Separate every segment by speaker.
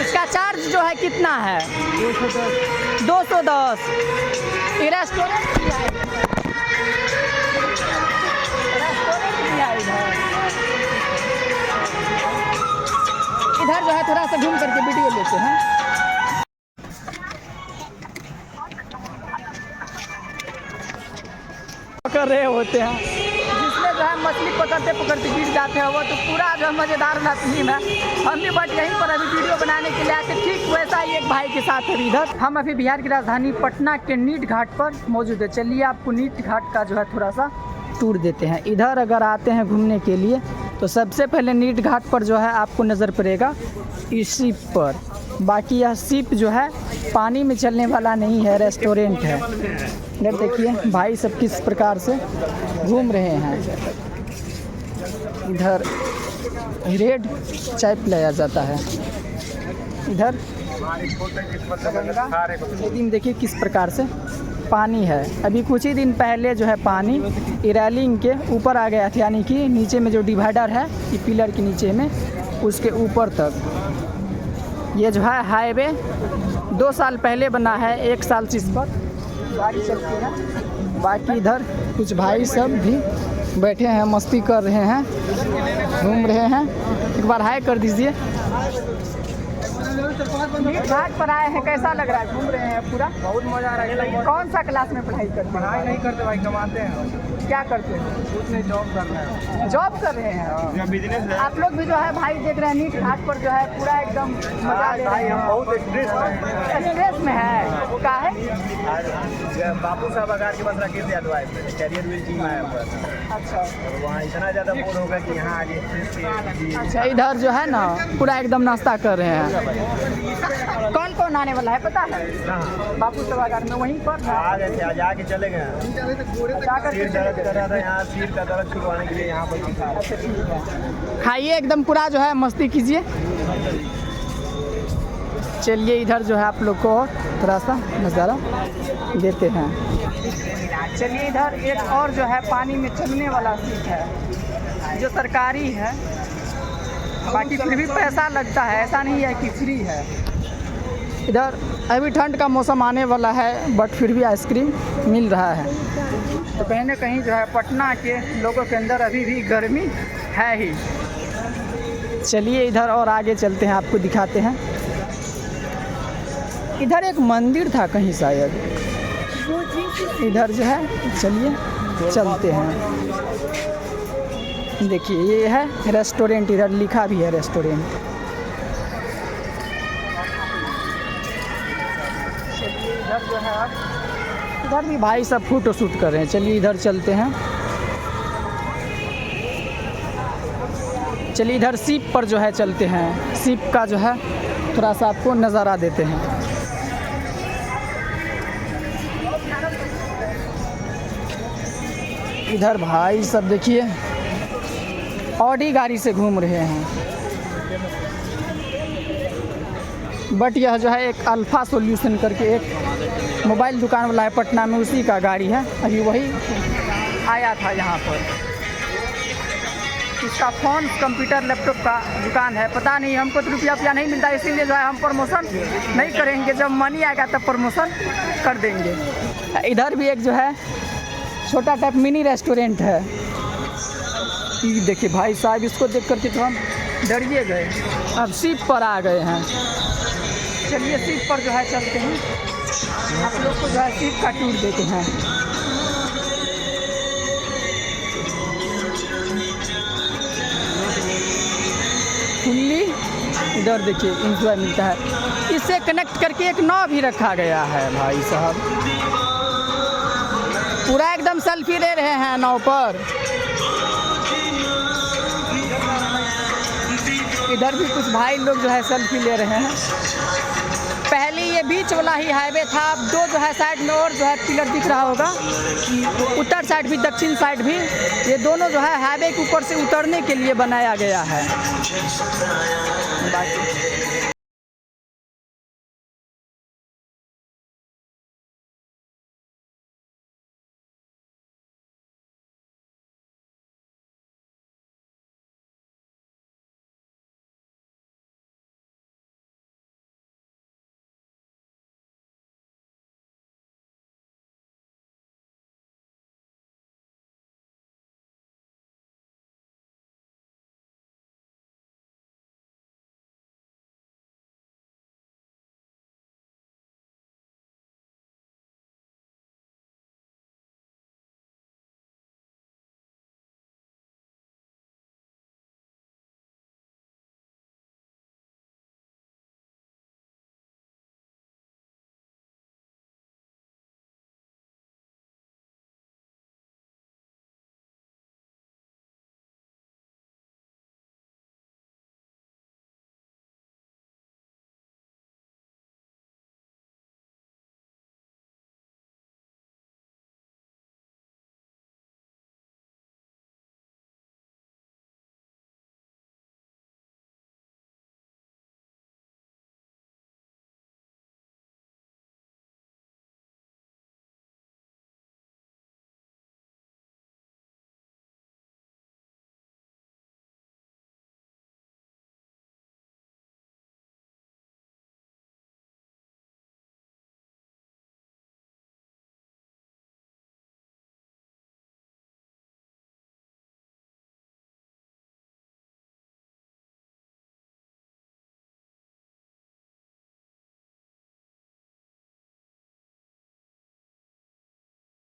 Speaker 1: इसका चार्ज जो है कितना है? 210। 210। ये रेस्टोरेंट भी है, रेस्टोरेंट भी है इधर। इधर जो है थोड़ा सा घूम करके वीडियो लेते हैं। पकड़ रहे होते हैं, जिसमें जो है मछली पकड़ते पकड़ते गिर जाते हैं, वो तो पूरा जो है मज़ेदार फिल्म है। हम भी बट यहीं पर अभी वीडियो बनाने के लिए आते, ठीक वैसा ही एक भाई के साथ है इधर। हम अभी बिहार की राजधानी पटना के नीट घाट पर मौजूद है। चलिए आपको नीट घाट का जो है थोड़ा सा टूर देते हैं। इधर अगर आते हैं घूमने के लिए तो सबसे पहले नीट घाट पर जो है आपको नज़र पड़ेगा इस शिप पर। बाकी यह शिप जो है पानी में चलने वाला नहीं है, रेस्टोरेंट है। इधर देखिए भाई सब किस प्रकार से घूम रहे हैं। इधर रेड चाय पिलाया जाता है। इधर लेकिन देखिए किस प्रकार से पानी है। अभी कुछ ही दिन पहले जो है पानी रेलिंग के ऊपर आ गया था, यानी कि नीचे में जो डिवाइडर है ये पिलर के नीचे में, उसके ऊपर तक। ये जो है हाईवे 2 साल पहले बना है, 1 साल से इस पर गाड़ी चलती है। बाकी इधर कुछ भाई सब भी बैठे हैं, मस्ती कर रहे हैं, घूम रहे हैं। एक बार हाय कर दीजिए। घाट पर आए हैं, कैसा लग रहा है? घूम रहे हैं पूरा,
Speaker 2: बहुत मजा आ रहा है।
Speaker 1: कौन सा क्लास में पढ़ाई करते हैं?
Speaker 2: पढ़ाई नहीं करते भाई, कमाते हैं।
Speaker 1: क्या करते हैं?
Speaker 2: कुछ नहीं, जॉब कर रहे हैं।
Speaker 1: जॉब कर रहे हैं।
Speaker 2: बिजनेस है।
Speaker 1: आप लोग भी जो है भाई देख रहे हैं नीट घाट पर जो है पूरा एकदम मजा ले रहे
Speaker 2: भाई हम
Speaker 1: हैं।
Speaker 2: बहुत
Speaker 1: स्ट्रेस में है, वो क्या है?
Speaker 2: बापू साहब अगार के बस रखे थे अडवाइस में कैरियर विल टीम आया हुआ था।
Speaker 1: अच्छा,
Speaker 2: वहाँ इतना ज़्यादा बोर होगा कि यहाँ आगे।
Speaker 1: अच्छा। इधर जो है ना पूरा एकदम नाश्ता कर रहे हैं। कौन कौन आने वाला है पता है? बापू सभागार में वहीं पर
Speaker 2: आ गए थे, आज आके चले गए। सिर दर्द कर रहा था, यहाँ सिर का दर्द छुड़वाने के लिए यहाँ पर
Speaker 1: खाइए, एकदम पूरा जो है मस्ती कीजिए। चलिए इधर जो है आप लोग को थोड़ा सा नज़ारा देते हैं। चलिए इधर एक और जो है पानी में चलने वाला सीट है जो सरकारी है, बाकी फिर भी पैसा लगता है, ऐसा नहीं है कि फ्री है। इधर अभी ठंड का मौसम आने वाला है, बट फिर भी आइसक्रीम मिल रहा है। तो कहीं ना कहीं जो है पटना के लोगों के अंदर अभी भी गर्मी है ही। चलिए इधर और आगे चलते हैं, आपको दिखाते हैं। इधर एक मंदिर था कहीं शायद, इधर जो है चलिए चलते हैं। देखिए ये है रेस्टोरेंट, इधर लिखा भी है रेस्टोरेंट। चलिए इधर जो है आप, इधर भी भाई सब फोटो शूट कर रहे हैं। चलिए इधर चलते हैं। चलिए इधर शिप पर जो है चलते हैं, शिप का जो है थोड़ा सा आपको नज़ारा देते हैं। इधर भाई सब देखिए ऑडी गाड़ी से घूम रहे हैं, बट यह जो है एक अल्फ़ा सॉल्यूशन करके एक मोबाइल दुकान वाला है पटना में, उसी का गाड़ी है। अभी वही आया था यहाँ पर। इसका फ़ोन, कंप्यूटर, लैपटॉप का दुकान है। पता नहीं, हमको तो रुपया नहीं मिलता, इसीलिए जो है हम प्रमोशन नहीं करेंगे। जब मनी आएगा तब प्रमोशन कर देंगे। इधर भी एक जो है छोटा टाइप मिनी रेस्टोरेंट है। ये देखिए भाई साहब, इसको देख करके तो हम डरिए गए। अब शिप पर आ गए हैं। चलिए शिप पर जो है चलते हैं, आप लोग को जो है शिप का टूर देते हैं। फुल्ली इधर देखिए इंजॉय मिलता है। इससे कनेक्ट करके एक नाव भी रखा गया है भाई साहब, पूरा एकदम सेल्फी ले रहे हैं नाव पर। इधर भी कुछ भाई लोग जो है सेल्फी ले रहे हैं। पहले ये बीच वाला ही हाईवे था, अब दो जो है साइड में और जो है पिलर दिख रहा होगा, उत्तर साइड भी दक्षिण साइड भी, ये दोनों जो है हाईवे के ऊपर से उतरने के लिए बनाया गया है।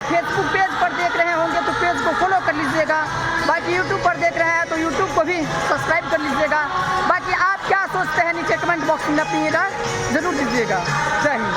Speaker 1: फेसबुक पेज पर देख रहे होंगे तो पेज को फॉलो कर लीजिएगा। बाकी यूट्यूब पर देख रहे हैं तो यूट्यूब को भी सब्सक्राइब कर लीजिएगा। बाकी आप क्या सोचते हैं नीचे कमेंट बॉक्स में अपनी राय जरूर दीजिएगा। जय हिंद।